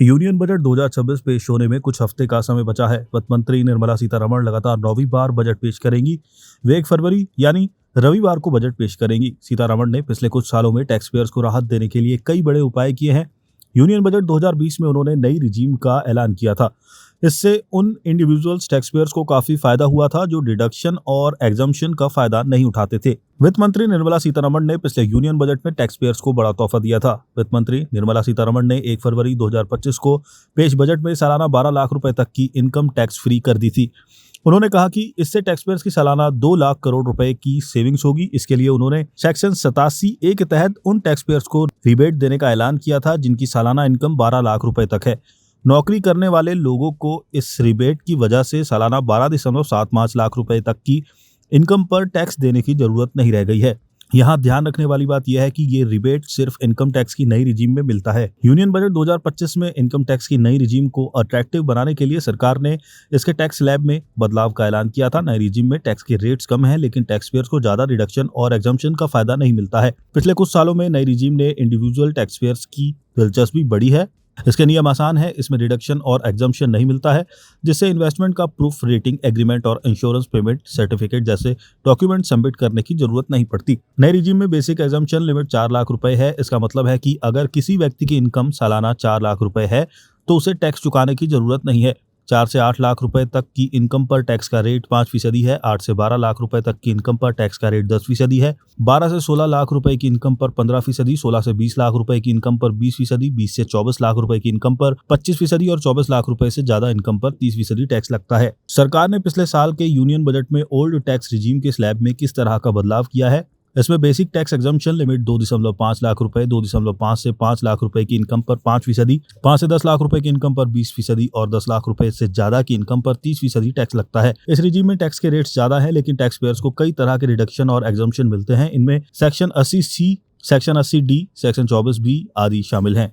Union budget 2026 पेश होने में कुछ हफ्ते का समय बचा है। वित्त मंत्री निर्मला सीतारमण लगातार 9वीं बार बजट पेश करेंगी। वे 1 फरवरी यानी रविवार को बजट पेश करेंगी। सीतारमण ने पिछले कुछ सालों में टैक्स पेयर्स को राहत देने के लिए कई बड़े उपाय किए हैं। यूनियन बजट 2020 में उन्होंने नई रिजीम का ऐलान किया था। इससे उन इंडिविजुअल्स टैक्स पेयर्स को काफी फायदा हुआ था जो डिडक्शन और एग्जम्पशन का फायदा नहीं उठाते थे। वित्त मंत्री निर्मला सीतारमण ने पिछले यूनियन बजट में टैक्स पेयर्स को बड़ा तोहफा दिया था। वित्त मंत्री निर्मला सीतारमण ने 1 फरवरी 2025 को पेश बजट में सालाना 12 लाख रुपए तक की इनकम टैक्स फ्री कर दी थी। उन्होंने कहा कि इससे टैक्स पेयर्स की सालाना 2 लाख करोड़ रुपए की सेविंग्स होगी। इसके लिए उन्होंने सेक्शन 87A के तहत उन टैक्स पेयर्स को रिबेट देने का ऐलान किया था जिनकी सालाना इनकम 12 लाख रुपए तक है। नौकरी करने वाले लोगों को इस रिबेट की वजह से सालाना 12.75 लाख रुपए तक की इनकम पर टैक्स देने की जरूरत नहीं रह गई है। यहाँ ध्यान रखने वाली बात यह है कि ये रिबेट सिर्फ इनकम टैक्स की नई रिजीम में मिलता है। यूनियन बजट 2025 में इनकम टैक्स की नई रिजीम को अट्रैक्टिव बनाने के लिए सरकार ने इसके टैक्स स्लैब में बदलाव का ऐलान किया था। नई रिजीम में टैक्स के रेट्स कम हैं, लेकिन टैक्स पेयर्स को ज्यादा रिडक्शन और एग्जम्पशन का फायदा नहीं मिलता है। पिछले कुछ सालों में नई रिजीम ने इंडिविजुअल टैक्स पेयर्स की दिलचस्पी बढ़ी है। इसके नियम आसान है, इसमें रिडक्शन और एग्जम्पशन नहीं मिलता है, जिससे इन्वेस्टमेंट का प्रूफ, रेटिंग एग्रीमेंट और इंश्योरेंस पेमेंट सर्टिफिकेट जैसे डॉक्यूमेंट सबमिट करने की जरूरत नहीं पड़ती। नई रिजीम में बेसिक एग्जम्पशन लिमिट 4 लाख रुपए है। इसका मतलब है कि अगर किसी व्यक्ति की इनकम सालाना 4 लाख रुपए है तो उसे टैक्स चुकाने की जरूरत नहीं है। 4 से 8 लाख रुपए तक की इनकम पर टैक्स का रेट 5% है। 8 से 12 लाख रुपए तक की इनकम पर टैक्स का रेट 10% है। 12 से 16 लाख रुपए की इनकम पर 15%, 16 से 20 लाख रुपए की इनकम पर 20%, 20 से 24 लाख रुपए की इनकम पर 25% और 24 लाख रुपए से ज्यादा इनकम पर 30% टैक्स लगता है। सरकार ने पिछले साल के यूनियन बजट में ओल्ड टैक्स रिजीम के स्लैब में किस तरह का बदलाव किया है? इसमें basic tax exemption limit 2.5 lakh रुपए, 2.5 से 5 लाख रुपए की इनकम पर 5%, 5 से 10 लाख रुपए की इनकम पर 20% और 10 लाख रुपए से ज्यादा की इनकम पर 30% टैक्स लगता है। इस रिजीम में टैक्स के रेट्स ज्यादा है, लेकिन टैक्स पेयर्स को कई तरह के रिडक्शन और एग्जम्पशन मिलते हैं। इनमें section 80C, section 80D, section 24B आदि शामिल हैं।